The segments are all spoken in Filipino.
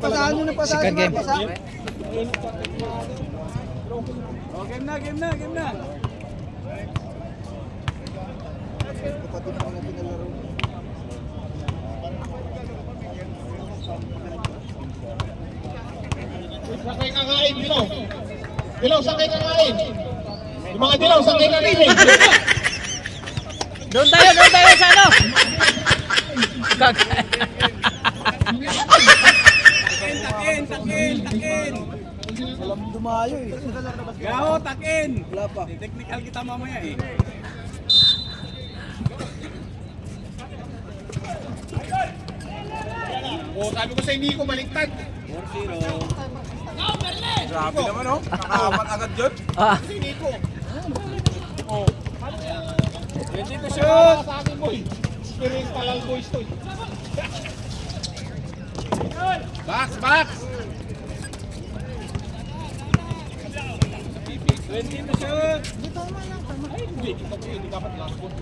pasahan nyo na pasahan. Second game. Oh, game na. Kapatid na mga pinalaro. Sakay kakain, Dilaw. Dilaw, sakay kakain. Yung mga Dilaw, sakay kakain. Doon tayo sa ano? Takin. Walang dumayo eh. Gaho, takin. Wala pa. Technical kita mamaya eh. O, sabi ko sa hindi ko baliktad. 4-0. Grabe naman oh. Nakahawan agad yun. Ah, Si Nico. O, 20 to shoot. sa akin boy. Spirit palal boys to. Box. 20 to shoot. Hindi dapat last one.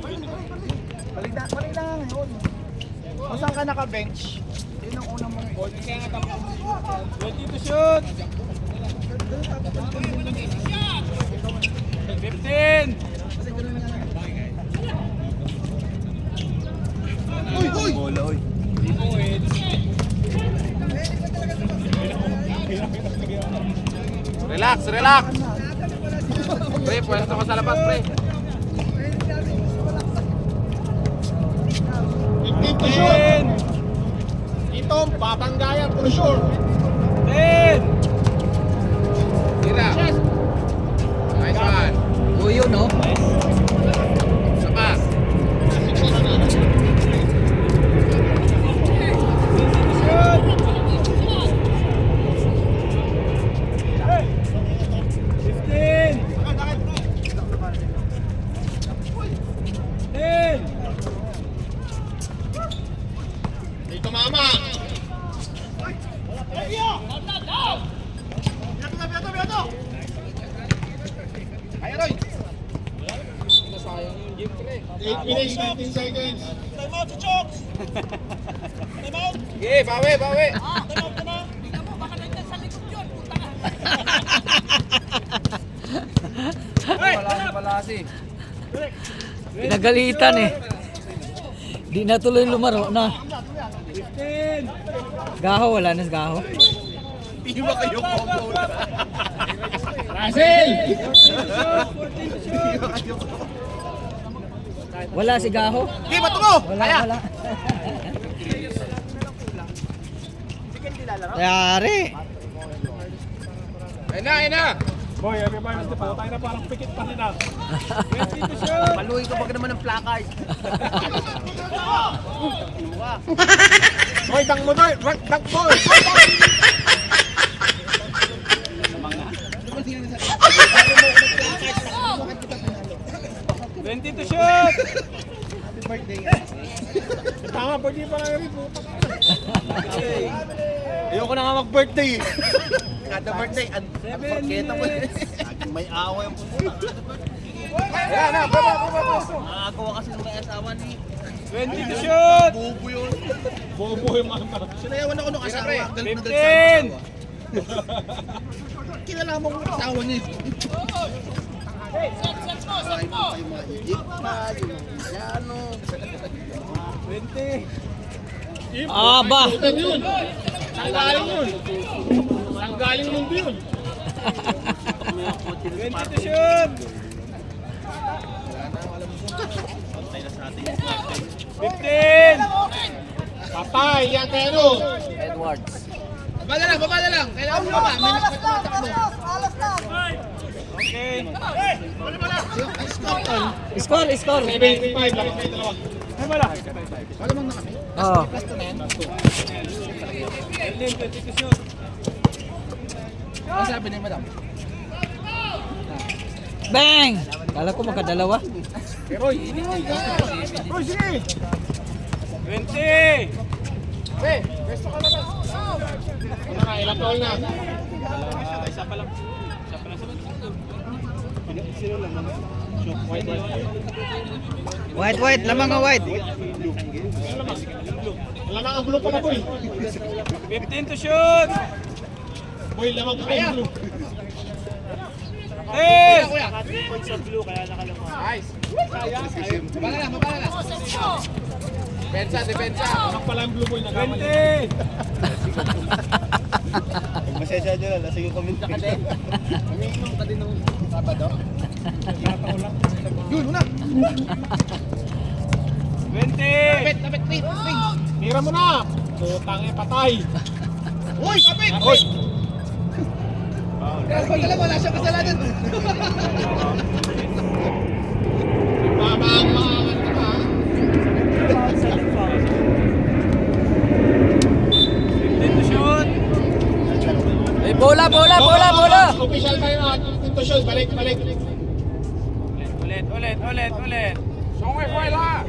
Balik na ngayon. Kung saan ka naka-bench? Yun ang unang mong ball. 20 to shoot. 15. Uy! Bola, oy. Relax. Pre, pwesto ka sa labas, pre. 15 to shoot. Ito, babanggayan for sure. 10. Tira. Nice one. uyo no? Isa pa. Shoot. 15. 10. Dito mama. Kaya, Roy. 8 minutes, 19 seconds. Okay, bawi. Pinagalitan eh. Di na tuloy lumaro na. 15. Gaho, wala na sa gaho. Hindi ba kayo combo? Russell! Wala si gaho. Hindi, bato mo! Wala. Yari. Ayun na! Boy, everybody was the ball. Tayo na parang pikit pa rin 20 to shoot! Paluin ko pag naman ng placard. Boy, dang mo doy! Dang boy! 20 to shoot! Tama, pwede pa lang rin puta. Ayoko na nga mag-birthday eh. Kada birthday, ang parketa mo eh. May away ang puso. Ayan na, baba. Nakagawa kasi ng may asawa ni 20 to shoot! Bubo yun. Bobo yung mga mara. Sinayawan ako ng asawa. Galit na galit sa 15! asawa. Kilala mo kung asawa niya. Ay, yung mga Egypta, yung mga Indiano. 20! Aba. Putan yun! Saan galing yun? Saan galing mundo yun? 20 to shoot! 15! Patay! Yan kay ano? Edwards. Baba na lang. Kailangan mo baba. May nagpatakbo. Okay. Score. 75, lapit may dalawa. Wala mang na kami. Oh. Plasto na yan. Erlin, 20 to shoot. Ano sabi ni madam? Bang! Kala ko magkadalawa. Roy, sige! 20! Hey, besto ka na ba? Ano na, ilang ball na? Isa pa lang sa White, lamang nga white. Lamang ang blue pala, boy. 15 to shoot! Boy, lamang pa yung blue. Hey! Depensa. Lamang pala ang blue, boy. 20! Masaya dyan na, nasa yung comment ka din. Umiinom ka din nung Sabado. Yun, una. 20! Tapit, Tira mo na. Putang patay. Uy, tapit! Uy! Wala siya kasalanan. Babang maangat ka ba? 15 to shoot! Eh, bola. Official time out. Ito shoot. Balik. Ulit. Songway ko la!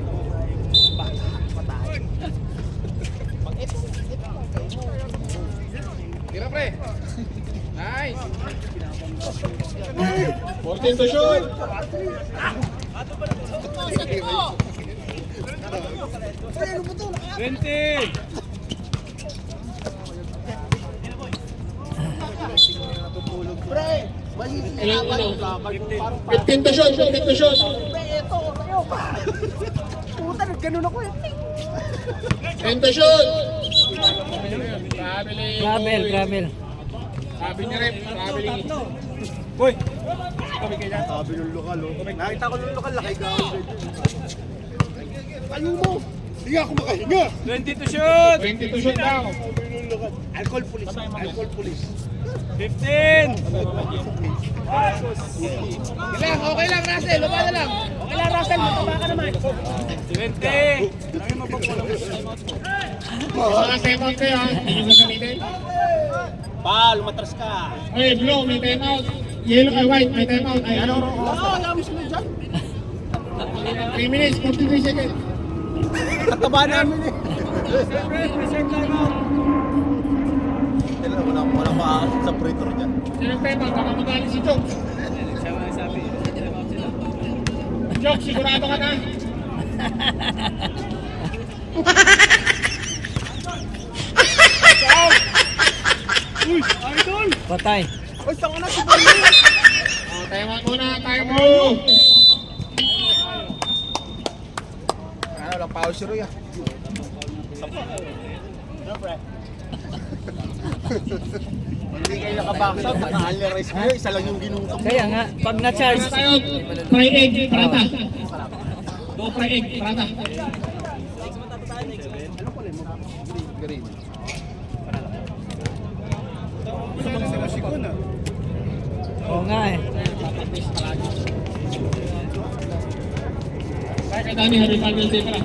Tira, pre. Nice. 14 to shoot. 20! Pre, Ilang 15 to shoot. 15 to shoot. puta, ganun ako eh. 10 to shoot. Gravel. Sabi niya rin. Uy! Sabi ng lokal, oh. Nakita ko ng lokal, laki gawin. Ayaw mo. Hindi ako makahinga. 20 to shoot! 20 to shoot daw. Alcohol police. 15! Okay lang, Russell. Luma na lang. Okay lang, Russell. Mataba ka naman. 20! Mga timeout kayo ha. Hindi nyo gagamitin. Lumatras ka. Hey, blue, may timeout. Yellow kay white, may timeout. Ay, ano? Yamis mo dyan. 3 minutes, 43 seconds. Kataba namin eh. Wala pa sa pretor dyan. Sinong timeout? Baka magaling si Jokes. Jokes, sigurado ka na. Patay. Uy, saan ka na si Barney? Timeout muna, timeout. Walang pao si Roy ah. Hindi kayo nakabaksa, naka-alerize mo, isa lang yung ginutom. Kaya nga, pag na-charge, Ano tayo? Fry egg, prata. Go fry egg, prata. Green. oo nga eh. Kaya ka Dani, happy Father's Day pala.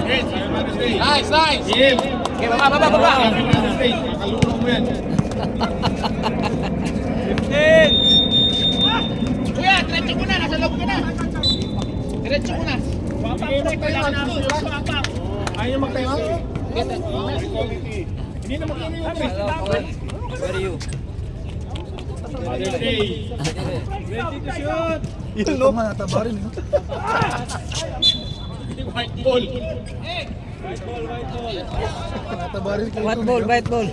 Yes, happy Father's Day. Nice! Yes. Okay, baba! Happy Father's Day. Kakalulong mo yan. 15! Kuya, diretso ko na, nasa loob ka na. Diretso ko na. Ayaw mag-time out? Hindi na mag-time out. Where are you? Father's Day. 20 to shoot! Yun, no? Nataba rin. White ball. Nataba rin. White ball.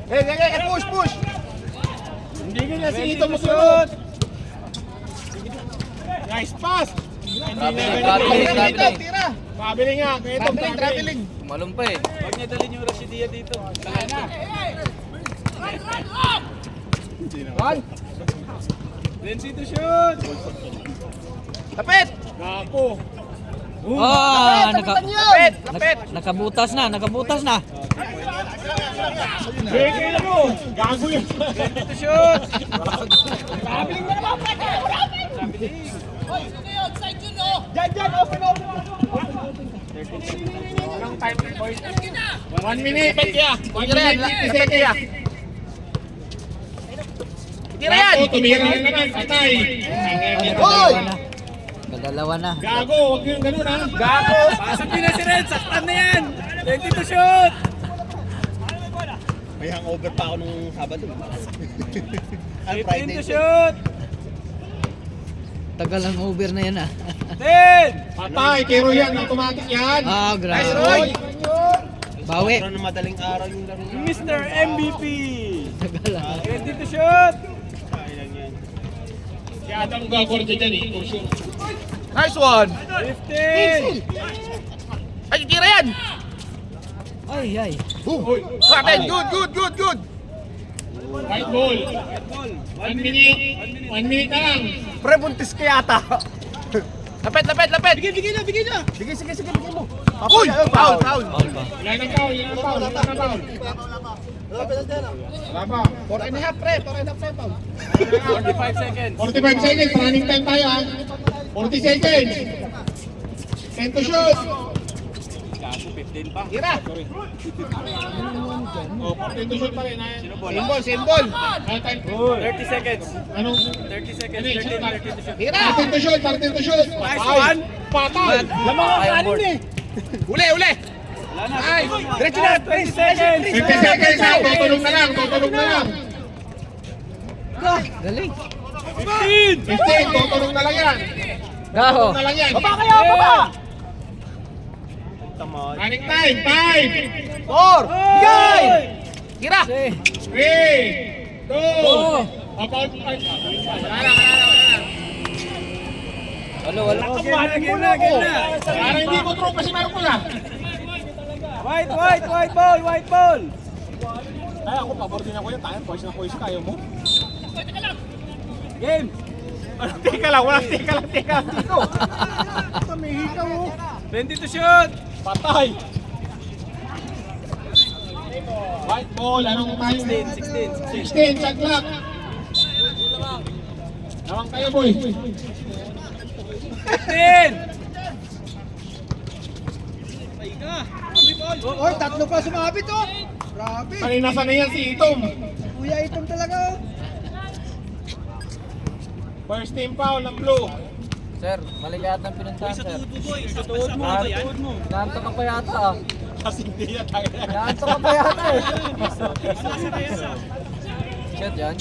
Hey, push! Hindi ganyan si 20 Ito to mo shoot! Nice pass. Tira! Traveling nga. Traveling. Malong pa eh. Huwag niya dalhin yung Rashidia dito. Kaya na. 20 to shoot! Tapit! Gapo. Nakabutas na. Beke na mo. Gago yun. 20 to shoot! Diyan, open! Walang time, boys. 1 minute. 1 Tira yan, minute, 50 seconds. Tira yan! Gago, tumira na naman. Patay. Hoy! Dalawa na. Gago, huwag yung ganun ha. Gago! Pasok niyo na si Red! Saktan na yan! 20 to shoot! May hangover pa ako nung Sabado. Ang 15 Friday. to shoot. Tagal ang over na yan ah. 10. Patay, kero yan, automatic yan. Ah, Nice, grabe. Roy. Bawi. Pero na madaling araw yung laro. Mr. MVP. Tagal ah. 20 to shoot. Kailan yan. Si Adam gagawin dyan eh. For sure. Nice one. 15. Ay, tira yan! Ay, ay. Uy, Bakit? Good! white ball. 1 minute. 1 minute na lang. Pre, buntis ka yata. Lapit! Bigay na! Sige, bigay mo. Uy! Foul! Wala nang foul, wala nang foul. Wala pa. 4.5 pre, 4.5 foul. 45 seconds. 45 seconds, running time tayo ha. 40 seconds. 10 to shoot. Gago, 15 pa. Tira! Oh, 14 to shoot pa rin. Symbol! Time. 30 seconds. Anong? 30 seconds. 13 to shoot. Tira! 13 to shoot, 13 to shoot. Nice Patay. one. Patay. Lamang ang kanin eh. Uli! Wala na. Ay! Diretso na! 20 seconds. 50 seconds ha, tutulog na lang. Galing. 15. 15, tutulog na lang yan. Gaho. Tutulog na lang yan. Baba kayo, baba. Running time, 5, 4! Bigay! Tira! 3, 2, Oh. about 5. Wala na. Wala. Game na. Parang hindi ko tropa si Marcos ah. White ball. Ay, ako, pabor din ako yan. Tayo, poise na poise. Kaya mo? Game. Teka lang. Dito. Tamihi ka mo. 20 to shoot. Patay. White ball, anong time? 16, shot clock. Nawang kayo, boy. 15. Oy, tatlo pa sumabit oh! Grabe! Kanina sana yan si Itom. Kuya itong talaga oh! First team foul ng blue. Sir, mali yata ang pinuntahan, sir. Sa tuhod mo. Naantok ka pa yata ah. Kasi hindi yan tayo. Naantok ka pa yata eh. Shit yan.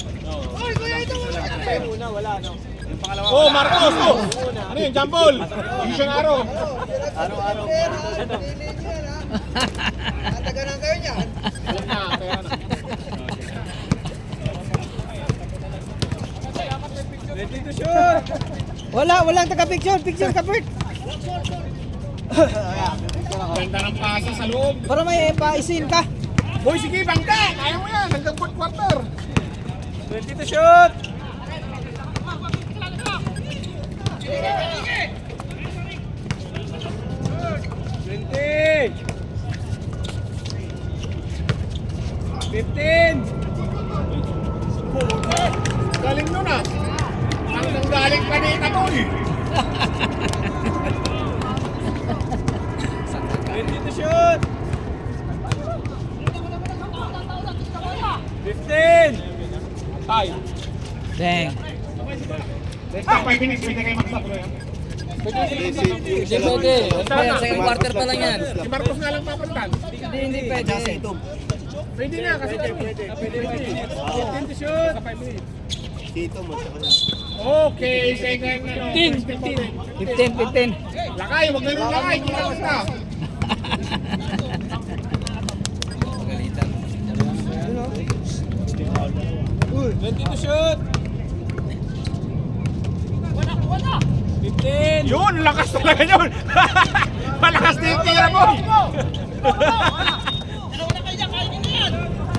Oy, kuya itong Oh, Marcos! Oh! Ano yun? Jump ball! Position arrow. Araw-araw. Nataganan kayo niyan. Alam na, kaya na. 20 to shoot. Walang taga-picture. Picture ka, Bert. Ganda ng pasa sa loob. Para may paisin ka. Boy, sige, bangka! Kaya mo yan, hanggang fourth quarter. 20 to shoot. 20. 15. Galing nun ah. Hanggang galing kanina, boy. 20 to shoot. 15. Tay. Dang. Next 5 minutes, pwede kayo mag-stop na yan. Hindi pwede. Ayan, second quarter pa lang yan. Si Marcos nga lang papuntan. Hindi pwede. Pwede na, kasi Pwede. 15 to shoot. Dito mo. Okay, second. 15. Lakay, wag na rin lakay. Kita basta. Pagalitan. 20 to shoot. 15. Yun, lakas talaga yun. Malakas na yung tira, boy.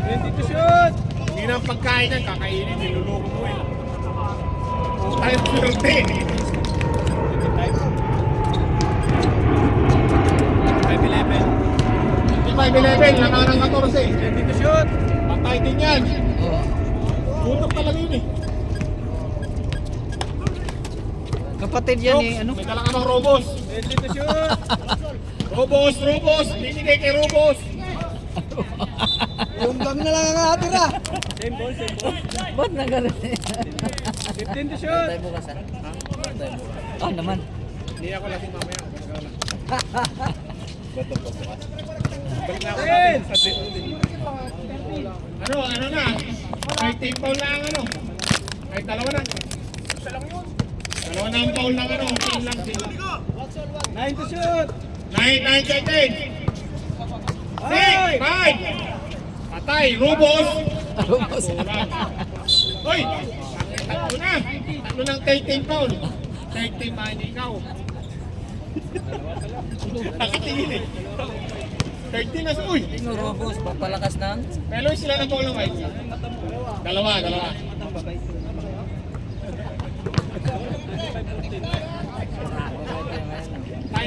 20 to shoot. Hindi na ang pagkain yan, kakainin, niluluko mo eh. Tayo swerte. 25-11, langaw ng 14. 20 to shoot. Patay din yan. Oh. Tutok talaga yun eh. Kapatid yan eh. Ano? May dala ka bang Robos? 20 to shoot. Robos! Binigay kay Robos! Yung kami na lang ang natira. Same ball. Ba't na ganun eh? 15 to shoot. Tayo bukas ah. Tayo bukas. Ah naman. Hindi ako lasing mamaya. Ano na? Kahit team foul lang ano? Kahit dalawa na. Dalawa na ang foul lang ano? Team lang. 9 to shoot! 9, 6, 5! Patay! Rubos! Rubos. Hoy! Tatlo na! Tatlo ng team foul! Team ba hindi ikaw? Nakatingin eh. 13 na sa uy! Yung Robos, papalakas ng? Pero sila ng foul ng white. Dalawa.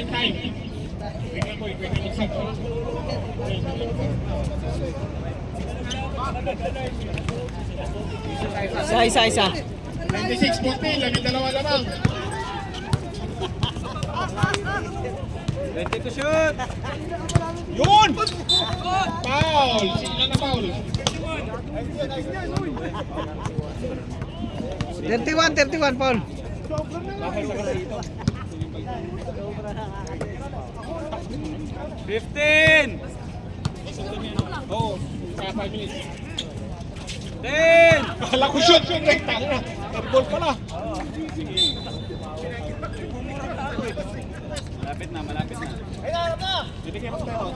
Time. Wait boy, isa. Isa. 26-14, dalawa lamang. 20 to shoot! Yun! Foul! Sila na foul. 31, Paul. $15! Oo, 5 minutes. 10! Kala ko shoot! Tanga! Airball pala. Malapit na. Hindi kayo magtayo.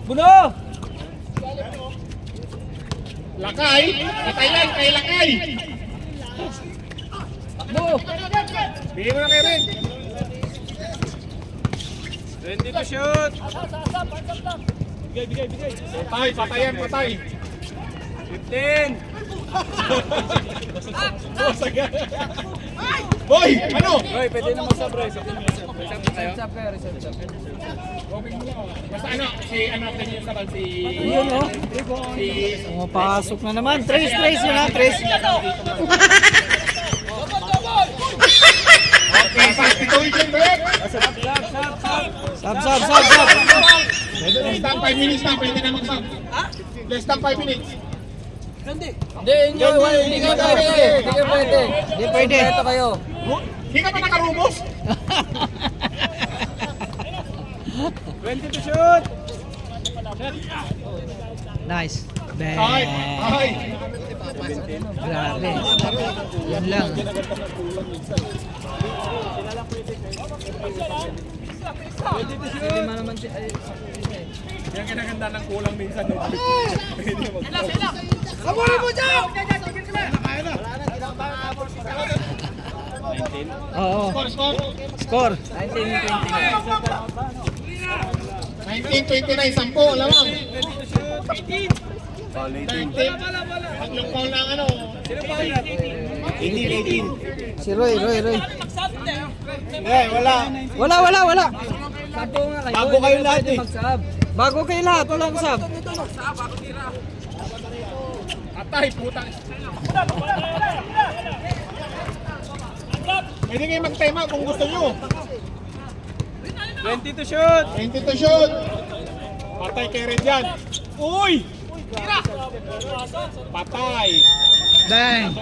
Buno! Lakay! Patay kay Lakay! Takbo! Bigyan mo na kayo rin. 20 to shoot! Patay. 15! Boy! Ano? Roy, pwede na mag-sub, Roy. Sub tayo. Basta ano, si ano natin yung sabal, si... Yun oh. Pumapasok na naman. Trace yun ha, Trace. Okay, substitution break! Sab. Less than 5 minutes na, pwede na mag-sub. Less than 5 minutes. Hindi kayo pwede. Hindi pwede. Ito kayo. Hindi ka pa nakarubos? 20 to shoot! Nice. Ay! Grabe. Yan lang. Lima naman siya. Yan kinaganda ng kulang minsan. Kamunin mo dyan! Oo. Score. Score. 19-29, 10, lamang. 19. Tatlong foul ng ano. 18. Si Roy. Wala. Bago kayo lahat eh. Bago kayo lahat, walang sab. Atay, putang. Pwede kayo mag-time out kung gusto nyo. 20 to shoot! 20 to shoot. Patay kay Red yan. Uy! Patay. Bang.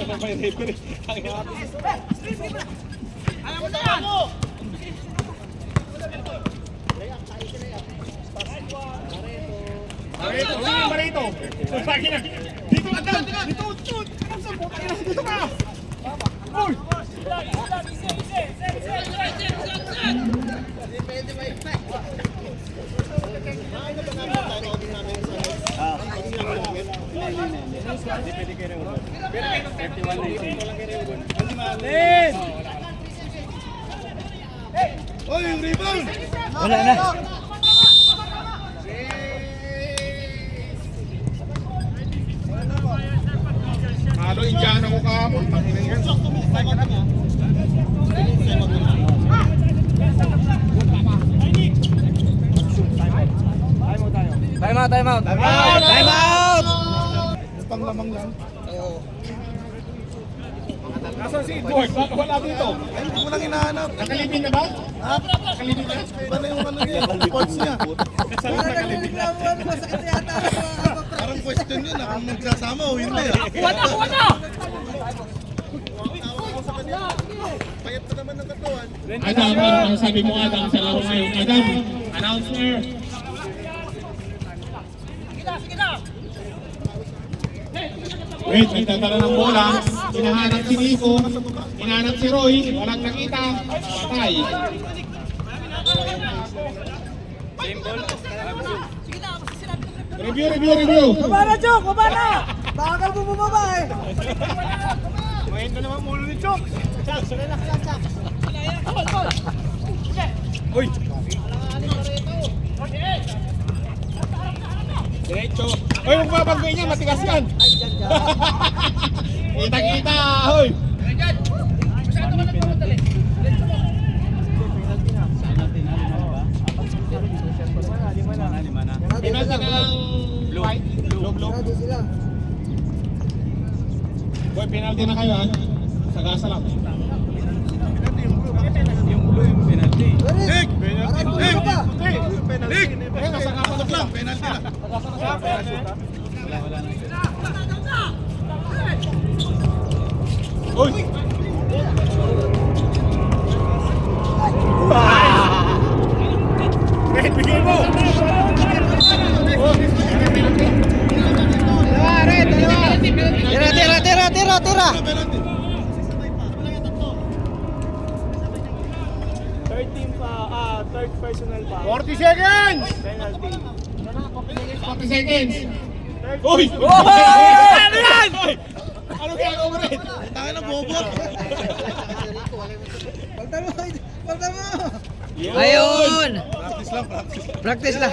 Marito. Dito ka dyan. Dito ka. Uy! Oy, yung rebound! Wala na. Ano, Indiana ko kahapon. Time out. Time out! Pang lamang lang. Nasaan si Edward? Bakit wala dito? Ay, hindi mo lang hinahanap. Nakalibin na ba? Ha? Nakalibin na? Paano yung ano niya? Reports niya. Saan nakalibin na? Parang question yun na kung magsasama o hindi. Kuha na! Payat na naman ng katawan. Adam, ano sabi mo Adam sa laro ngayon? Adam, announcer. Wait, may tatala ng bola. Hinahanap si Nico. Hinahanap si Roy. Walang nakita. Patay. Review. Baba na, Chok! Baba na! Bakal mo bumaba eh! Ngayon na naman mulo ni Chok. Uy! Diretso. Hoy, huwag mabagay niya. Matigas yan. Kita. Hoy. Penalty ng white. Blue. Boy, penalty na kayo ha. Sagasa lang. Yung blue yung penalty. Lig! Lig! Lig! Pasok lang, penalty lang. Hoy. Red, bigay mo! Tira! Third personal pa. 40 seconds. Penalty. 40 seconds. Hoy. Ano yan? Ano ginagawa mo rin? Tangin na bobot. Paltan mo! Ayun! Practice lang. Practice lang.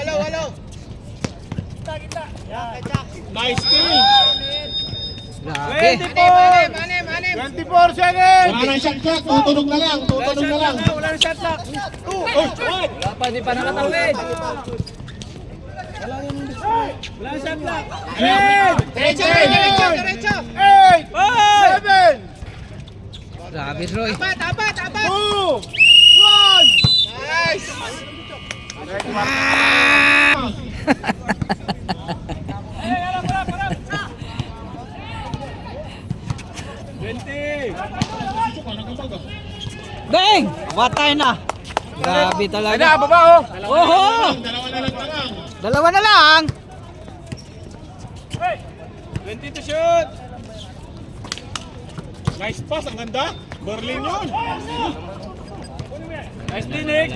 Nice steal. Grabe. 24 seconds! Wala nang shot clock. Tutunog na lang. Wala nang shot clock. Wala pa, di pa nakatawid. Wala nang shot clock. Diretso. 8! 7! Grabe, Roy. 2! 1! Nice! Bang! Watay na. Grabe talaga. Ay, baba oh! Oho! Dalawa na lang. Dalawa na lang. 20 to shoot! Nice pass. Ang ganda. Berlin yun. Nice Dinik!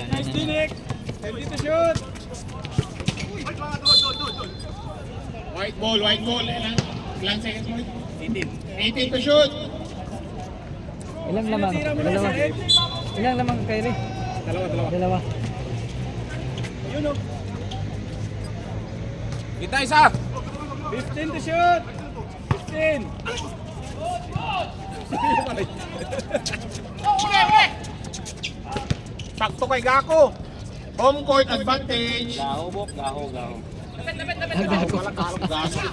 20 to shoot! White ball. Ilang seconds mo? 18 to shoot. Ilang lamang? Dalawa. Ilang lamang kay Ray? Dalawa. Kita isa! 15 to shoot! 15! Sakto kay Gako. Home court advantage. Gaho. Nagago. Gaso.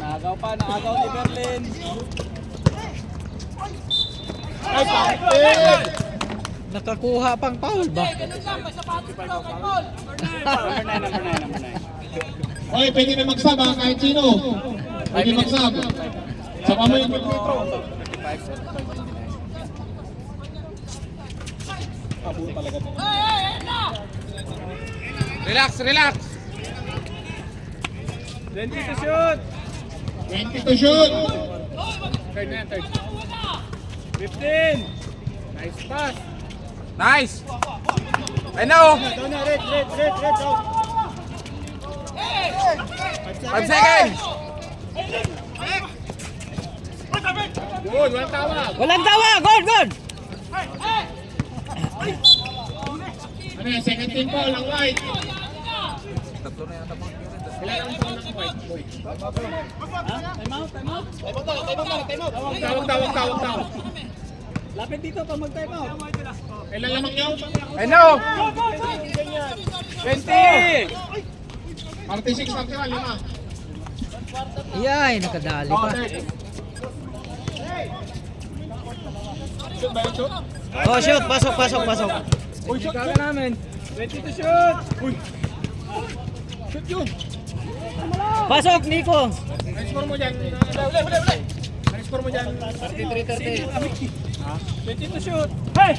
Nagaw ni Berlin. Nice pass. Nakakuha pang foul ba? Oy, pwede na mag-sub ha, kahit sino. Pwede mag-sub. Saka mo yung metro. Relax! 20 to shoot! 20 to shoot. Third na yan, third. 15! Nice pass! Nice! I know! 5 seconds! Good, walang tawag. Walang tawa! Gol! Ano yan, second team foul ng white. Ilan ang foul ng white, boy? Tawag. Lapit dito pa mag-time out. Ilan lamang nyo? I know! 20! 46, 41, 5. Yay, nakadali pa. Shoot ba yung shoot? Oh, shoot. Pasok. Uy, shoot ka namin! 20 to shoot! Uy! Shoot yun! Pasok, Nico. Next score mo dyan. Next score mo dyan. 20 to shoot! Hey!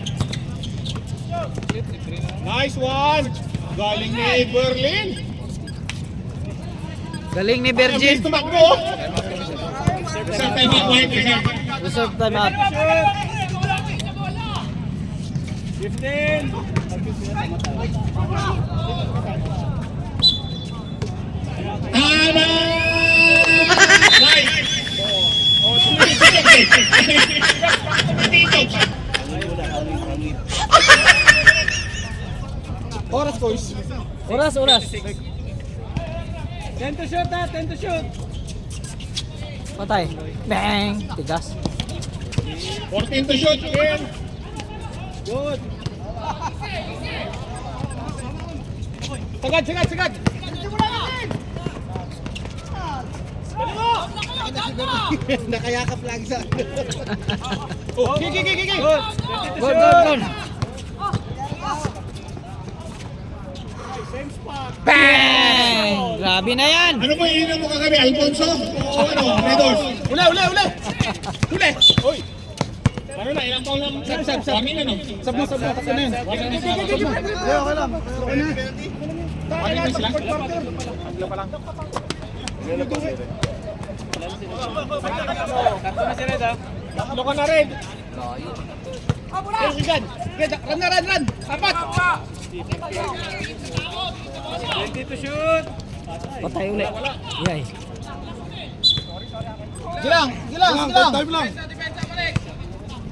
Nice one! Galing ni Berlin. Galing ni Virgin. Virgin. Tumakbo. Isang time out, White. Isang. Reserve time out. 15. Tama! White. Oras, boys. Oras. 10 to shoot ha, 10 to shoot. Patay. Bang! Tigas. 14 to shoot. Good. Sagad. Nakayakap lagi sa... Gigi. Good. Bang! Grabe na yan. Ano ba iinom mo kagabi? Alfonso? O ano? Redors? Uli. Uy. Ano na? Ilang taon lang? Sab. Kami na no? Sab na yan. Okay lang. Kami na sila? Tatlo na si Red ha. Tatlo ka na Red. Red, run. Apat. 20 to shoot. Patay uli. Yay. Gilang. Time lang.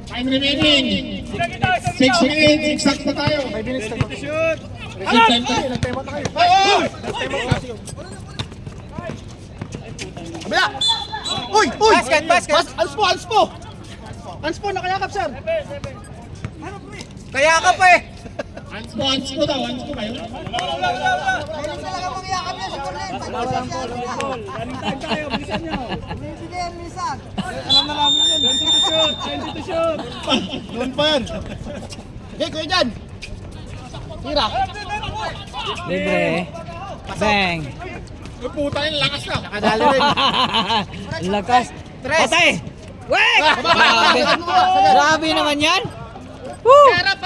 Time remaining. 6 minutes. Exact pa tayo. 5 minutes to shoot. Receive time tayo. Kabila! Uy! Basket. Anspo, nakayakap sir. Kayakap eh. Hands ko daw. Hands ko ba yun? Running time tayo, bilisan nyo. 20 to shoot. Noon pa yan. Okay, kuya dyan. Tira. Libre. Bang! Ay puta yun. Lakas na. Nakadali rin. Lakas. Patay! Wait! Grabe naman yan. Harap.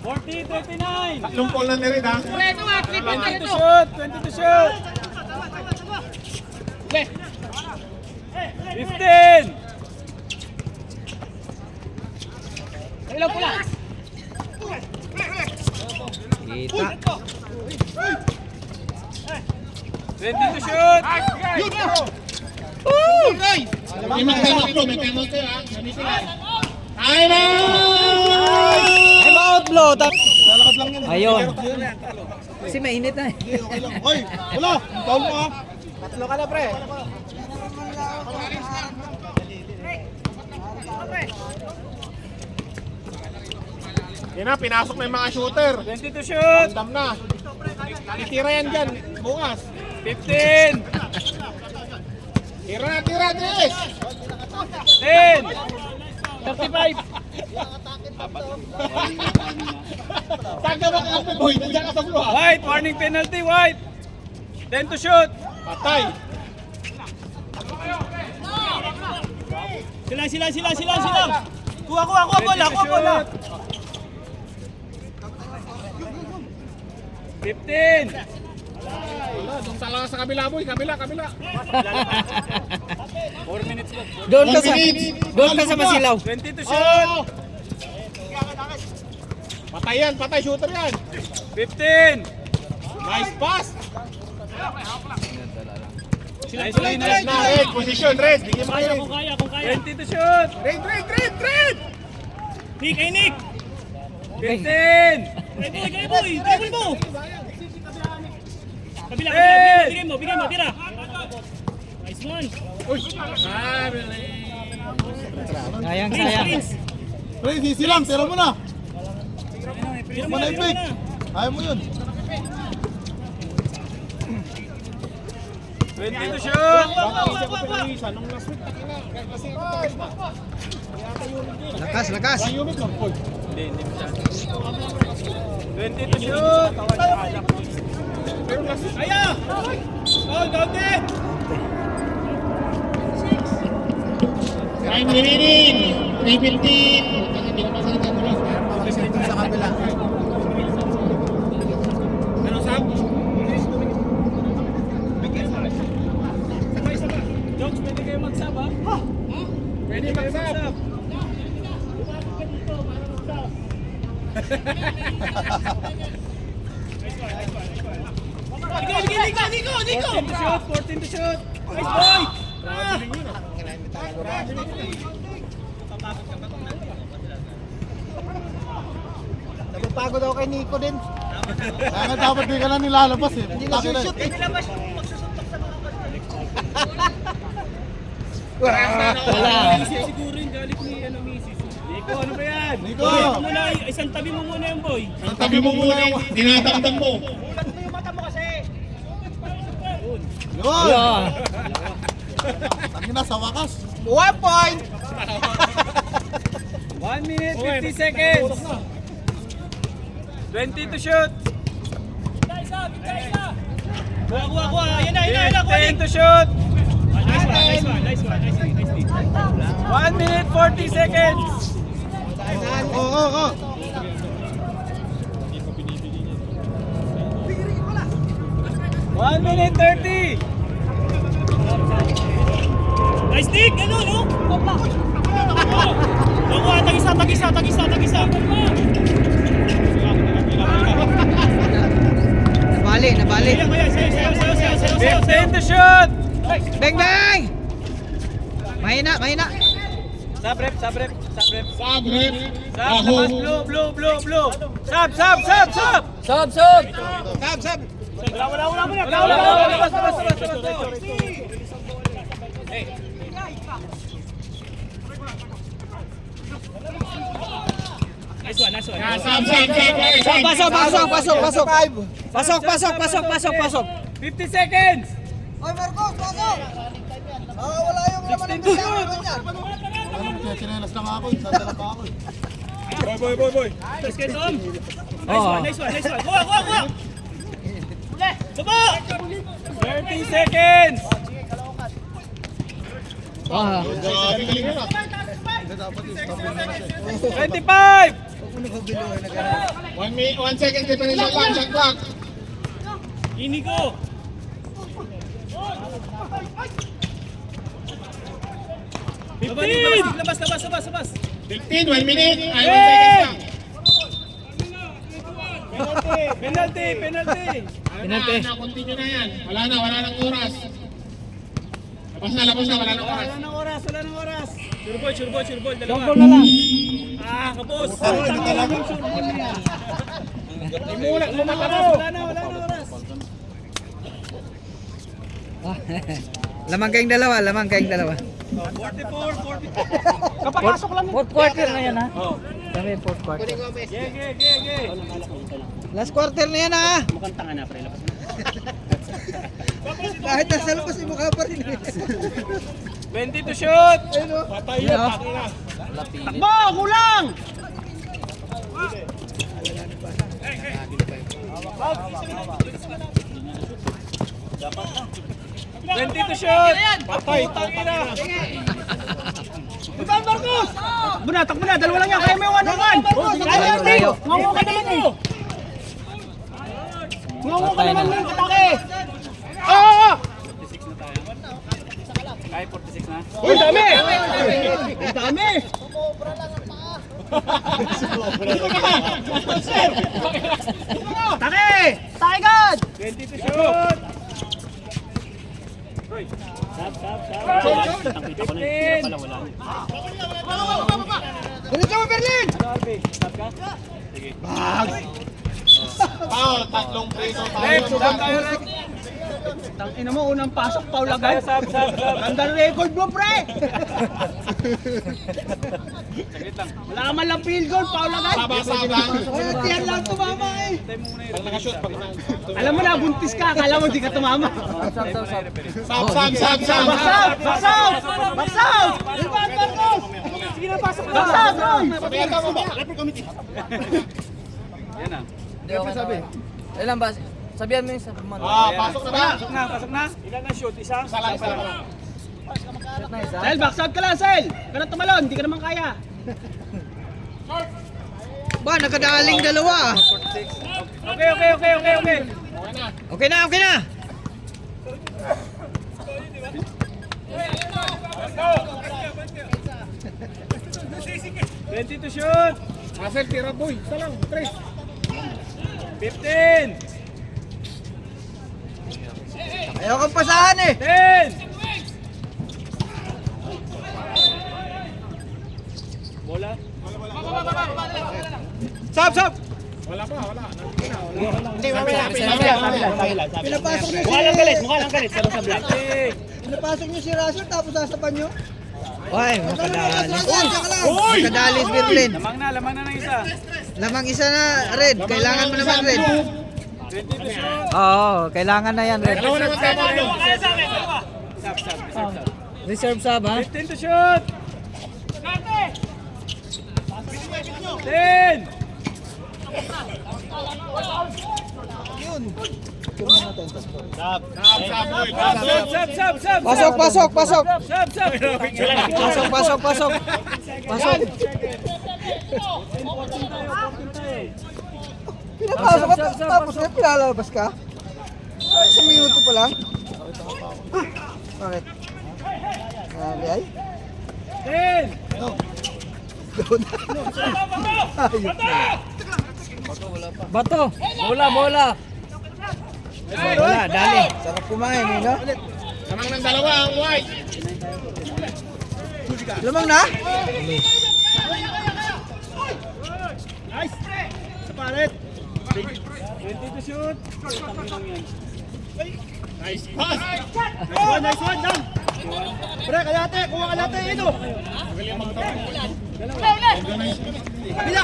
40-39. Tatlong ball na nirin ha. 20 to shoot. 20 to shoot. 15. Ilang pula? Kita. 20 to shoot. May mag-time out bro. May time out kayo ha. Sabi sila. Time out! Time out, blow. Lalakad lang yan. Ayun. Kasi mainit na eh. Okay lang. Hoy! Wala! Foul mo ha! Tatlo ka na pre. Yan na. Pinasok na yung mga shooter. 20 to shoot. Andam na. Titira yan dyan. Bukas. 15. Tira, Tris! 10. 35. Saan ka makakampi boy? Nandiyan ka sa bro ha. White, warning penalty, White. 10 to shoot. Patay. Sila. Kuha bola. 15. Wala, doon talaga sa kabila boy. Kabila. 4 minutes left. Doon ka sa masilaw. 20 to shoot. Patay shooter yan. 15. Nice pass. Nice line. Red, position, red. Bigyan mo kayo. Kung kaya. 20 to shoot. Red. Nick. 15. Bigay mo! Kabila, bigay mo, tira! Nice one! Uy. Sayang. Pre, sisilang. Tira mo na. Tira mo Manay na, pick. Ayaw mo yun. 20 to shoot. Lakas. Hindi masyado. 20 to shoot. Aya! Oh, Dante! Time remaining. 3:15. Hindi ko masalita mo lang. Sa kabila. Ano Sam? Jokes, pwede kayo magsab ha? Nico! 14 to shoot! Nice boy! Napapagod ako kay Nico din. Kaya dapat di ka lang nilalabas eh. Hindi na shoot eh. Wala. Siguro yung galit ni Mrs. Nico, ano ba yan? Nico! Boy, ito muna, isang tabi mo muna yung boy. Ang tabi mo muna yung tinatamtam mo. Yun! Yun. Tangin na sa wakas. 1 point! 1 minute, 50 seconds. 20 to shoot. Kuha. Yan na. 10 to shoot. Nice one. 1 minute, 40 seconds. Oo. 1 minute, 30. Nice dig! Ano, no? Nakuha, tag-isa. Nabali. Sayo. 10 to shoot! Bang! Mahina. Sabrep. Sabrep. Sab, labas, blue. Sab! Wala muna. Labas. Nice one. Pasok. 50 seconds! Oy, Marcos, pasok! Wala yung laman ng bisaya. Anong chinelas lang ako, sandala pa ako. Boy. Let's get on. Nice one. Kuha. Subo! 30 seconds! Ah. 25! 1 second difference shot clock. Inigo! 15! Labas! 15, 1 minute. 1 second lang. Penalty! Penalty. Continue na yan. Wala nang oras. Labas na, wala nang oras. Wala nang oras! Sure ball, dalawa. Long ball na lang. Kapos! Wala Wala na oras! Lamang kayong dalawa. 44. Kapapasok lang. Fourth quarter na yan ha. Kami fourth quarter. Ge. Last quarter na yan ha. Mukhang tanga na, pre. Labas Kahit nasa labas, mukha pa rin. 20 to shoot! Patay yan. Takbo! Kulang! Twenty to shoot! Patay. Ivan Marcos! Takbo na! Dalawa lang yan! Kaya may 1-on-1! Layo. Ngungo ka naman eh! Ngungo ka naman ng atake! Oo! Kaya 46 na? Uy, dami! Dami! Atake! Atake God! 20 to shoot! Ganito mo, Berlin! Foul, tatlong preso tayo. Tangina mo, unang pasok, Paul agad. Ganda record mo, pre! Wala ka man lang field goal, Paul agad. Sabang. Ay, tiyan lang tumama eh. Pag nakashoot, Alam mo na, buntis ka, akala mo di ka tumama. Sab. Back out! Ivan Marcos! Sige na, pasok na. Back out, Roy! Sabihan ka mo ba? Hindi okay sabi. Ilan ba? Sabihan mo yung sa mga. Pasok na ba? Pasok na. Ilan na shoot? Isa? Isa lang. Sel, back out ka lang, Sel! Ka na tumalon, hindi ka naman kaya. Ba, nakadaling dalawa. Okay. Okay na. 20 to shoot! Russell, tira boy. Isa lang, 3. 15. Ayaw kang pasahan eh. 10. Bola. Sab! Wala pa, wala. Hindi, mamaya. Pinapasok niyo Mukha lang galit, mukha lang galit. Pero sa vlog. Pinapasok niyo si Russell tapos sasapan niyo. Uy, makadali. Uy! Makadali si Berlin. Lamang na ng isa. Lamang isa na, Red. Kailangan mo naman, Red. 20 to shoot. Oo, kailangan na yan, Red. Dalawa naman tayo mo. Sub. Reserve sub, ha? 15 to shoot. 10. Sab, boy. Sub. Pasok. Sub. Pasok. Pinapasok ka tapos na pinalabas ka? Isang minuto pa lang. Bakit? Grabe ay. 10. Bato. Bola. Bola, dali. Sarap kumain eh, no? Lamang ng dalawa ang white. Lamang na? Nice! Sa palit! 20 to shoot. Nice pass. Nice one, down! Pre, kalate! Kuha kalate, ito! Magaling magtawag. Kabila!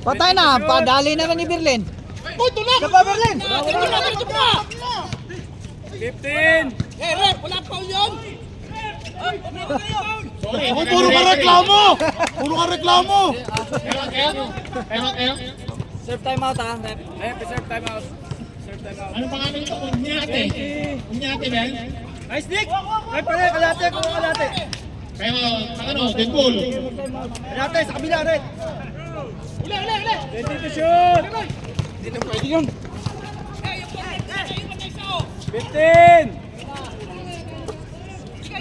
Patay na, padali na ni Berlin. Ka pa, Berlin! 15. Sorry. Puro ka reklamo! Kayo. Serve time out, ha? Serve time out. Anong pangalan ito? Unyate, Ben? Nice, Nick! Ay, pre, kalate! Kuha kalate! Kayo, Deadpool. Kalate, sa kabila, Red! 20 to shoot. Hindi na pwede yun. 15.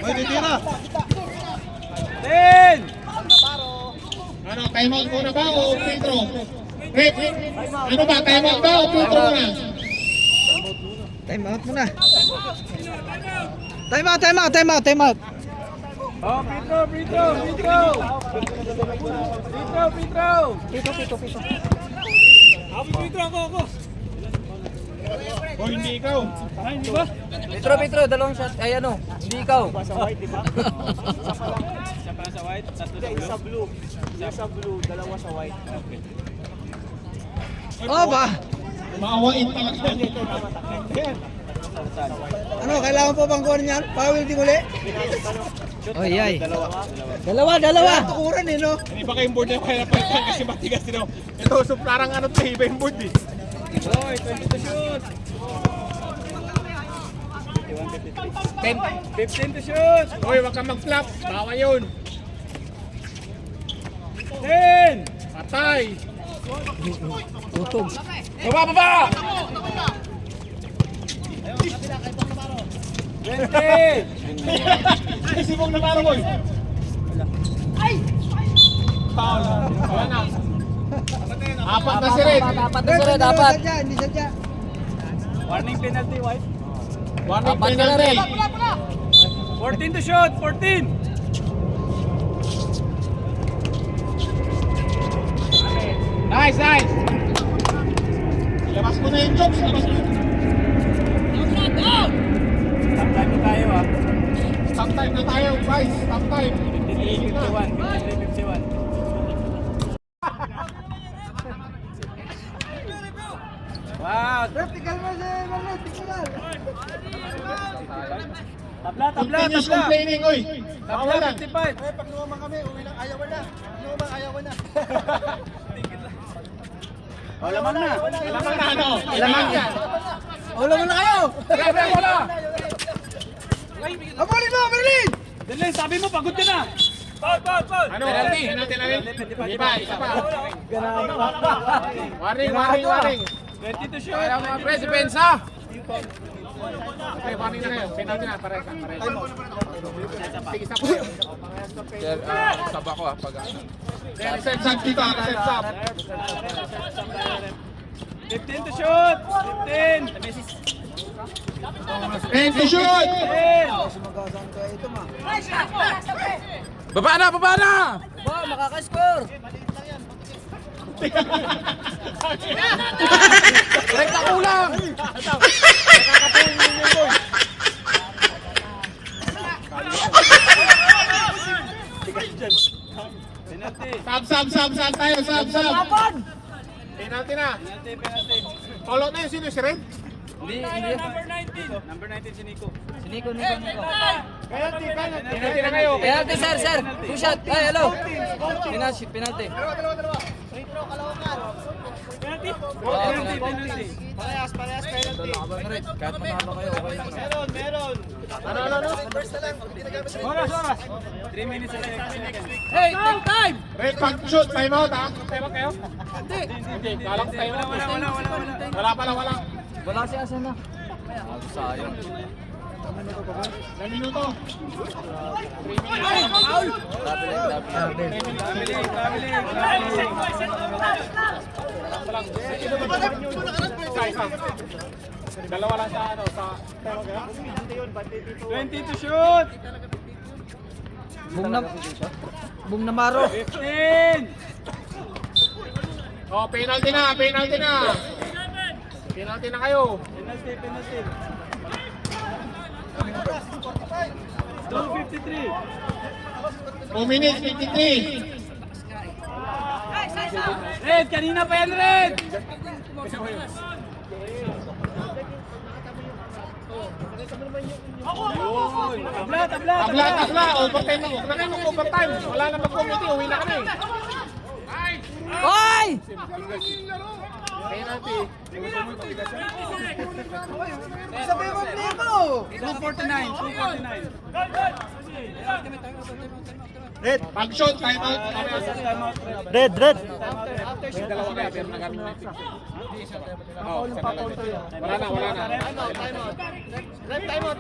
Ay, titira. 10. Time out muna ba o free throw? Wait. Ano ba? Time out ba o free throw muna? Time out muna. Time out. Oh, free throw. O hindi ikaw. Petro, dalawang shot. Ay, ano? Hindi ikaw. Siya pala sa white, tatlo sa blue. Isa blue, dalawa sa white. Oh, ba? Maawain talaga. Ano, kailangan pa bang kuha niyan? Foul di muli? Oy, ay. Dalawa. Tukuran eh, no? Hindi ba kayong board na kaya napalitan kasi matigas din ako. Ito, so parang ano to, iba yung board eh. Oy, 20 to shoot. 15 to shoot. Hoy, wag kang mag-flap. Bawa yun. 10. Patay. Utog. Baba! 20. Isipong na parang boy. Foul. Wala na. Apat na si Red. Dapat na sila, dapat. Hindi sadya. Warning penalty, white. Warning Apat ka na penalty. rin. 14 to shoot, 14. Nice. Labas mo na yung jokes. Time na tayo ah. Stop time na tayo, guys. Stop time. 53-51. Wow. Vertical mo si Berlin, tingnan. Tabla. Continuous complaining, oy. Tabla, 55. Pag lumamang kami, uwi lang, ayaw na. Ayaw na. Oh, lamang na. Lamang na ano? Lamang yan. Ulo mo na kayo! Wala. Habulin mo, Berlin! Dali, sabi mo, pagod ka na. Foul. Ano? Penalty na rin. Isa pa. Warning. 20 to shoot. Kaya mga pre, si Pensa. Okay, warning na kayo. Penalty na, pare. Sige, isa pa. Sab ako pag ano. Sensab dito, sensab. 15 to shoot! 15! 10 to shoot! Baba na! Baba na! Wow, makaka-score. Rekta kulang! Sab tayo, sab. Penalty na. Follow na yun, sino si Red? Hindi. Number 19 si Nico. Nico. Penalty na kayo. Penalty, sir. Two shot. Ay, hello. Penalty. Penalty? Parehas penalty. Kahit manalo kayo, okay lang. Meron. Ano? Oras. 3 minutes and 6 seconds. Hey, take time! Red, pag-shoot, time out ha? Time out kayo? Hindi. Kalang time out. Wala. Wala si Asan na. Sayang. Ilang minuto? 3 Dalawa lang sa ano, sa time out kayo? 20 to shoot! Boom na maro. 15! Oh, penalty na. Penalty na kayo. Penalty. 2:53. 2 minutes, 53. Red, kanina pa yan, Red! Tabla. Overtime na. Huwag na kayo mag-overtime. Wala na mag-committee. Uwi na kami. Hoy! Penalty. 2:49. Pag-shot, time out. Red. May dalawa kayo, pero nag-ano na yung wala na. Time out.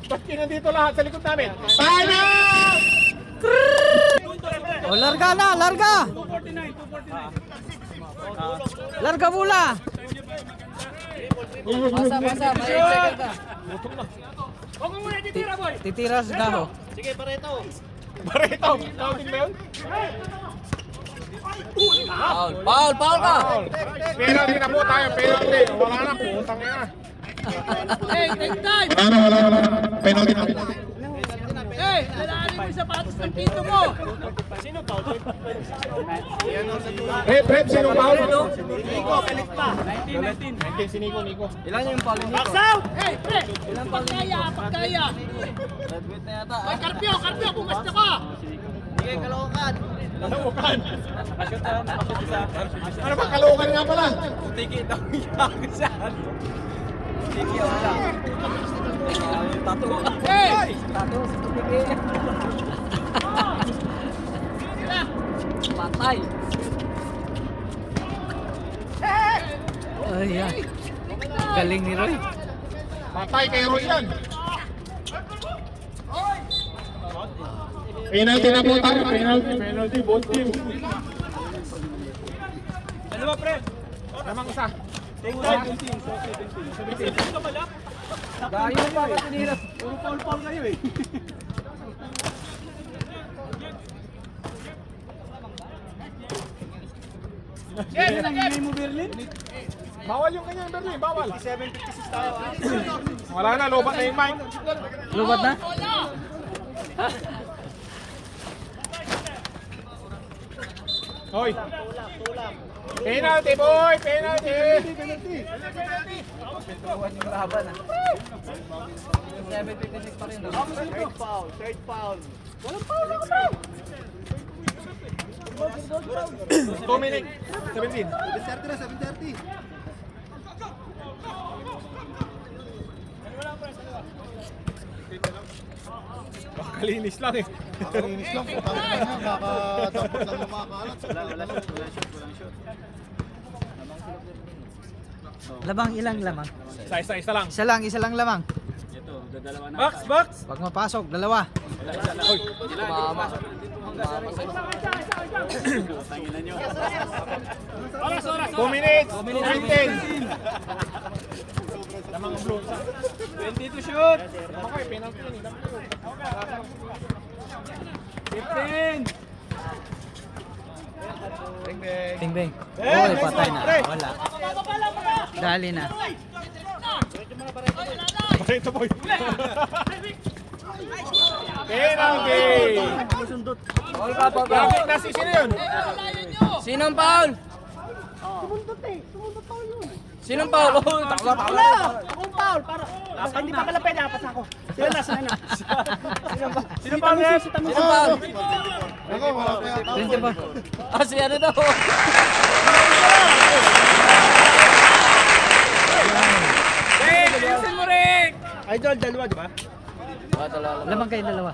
Ba't kayo nandito lahat sa likod namin? Time out! O, larga na, larga! 2:49. Larga mula! Basa, may second ka. Huwag mo muna titira, boy! Titira sa gaho. Sige, pareto. Barreto, counting ba yun? Foul ka! Penalty na po tayo, penalty. Wala na, putang ina. Hey, take time! Wala na. Penalty na. Hey, lalaanin mo yung sapatos ng pinto mo! Sino pa? Rep, sino foul? Nico, kalit pa. 19. 19 si Nico. Ilan yung foul nito? Box out! Hey, pre! Pagkaya! Red weight na yata. Ay, Carpio, pumasta ka! Sige, kalokan. Kalokan. Ano ba, kalokan nga pala? Hey! Patay. Ay, yan. Galing ni Roy. Patay kay Roy yan. Penalty na po tayo. Penalty, both team. Ano ba, pre? Namang isa. Take time. 17 ka pala? Gayo pa ka tinira. Puro foul kayo eh. Nangingay mo, Berlin? Bawal yung kanyang Berlin, bawal. 7:56 tayo. Wala na, lobat na yung mic. Lubat na? Hoy. Penalty, boy! Penalty! Tuwan yung laban ah. 7:56 pa rin. Third foul. 2 minutes. 17. 7:30. Kalinis lang eh. Nakalinis lang. Kakadampot lang yung makakalat. Wala shoot. Lamang, ilang lamang? Isa lang. Isa lang lamang. Box! Pag mapasok, dalawa. Oras! 2 minutes. 15. Lamang ang blue. 20 to shoot! Ako eh, penalty yun. 15! Bing bing. Oy, patay na. Wala. Dali na. Ito boy. Penalty. Bakit nasi sino yun? Sinong foul? Sinong foul? Oh, tawa. Akong foul, para. Hindi pa pala pwede, apat na ako. Sila na, sila na. Sino pa ulit? Sinong foul? Ako, wala pa yata. 20 ba? Ah, si ano daw? Hey, bilisan mo rin! Idol, dalawa, di ba? Lamang kayo dalawa.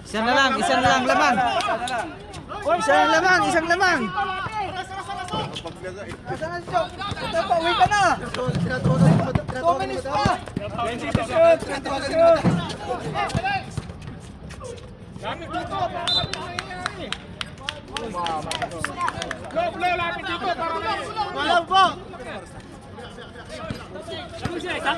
Isa na lang lamang. Isang lamang. Uwi ka na! 2 minutes pa! 20 to shoot! 20 to shoot! Gamit dito. Blow, lapit dito. Para na. Wala po! Ano siya, isa?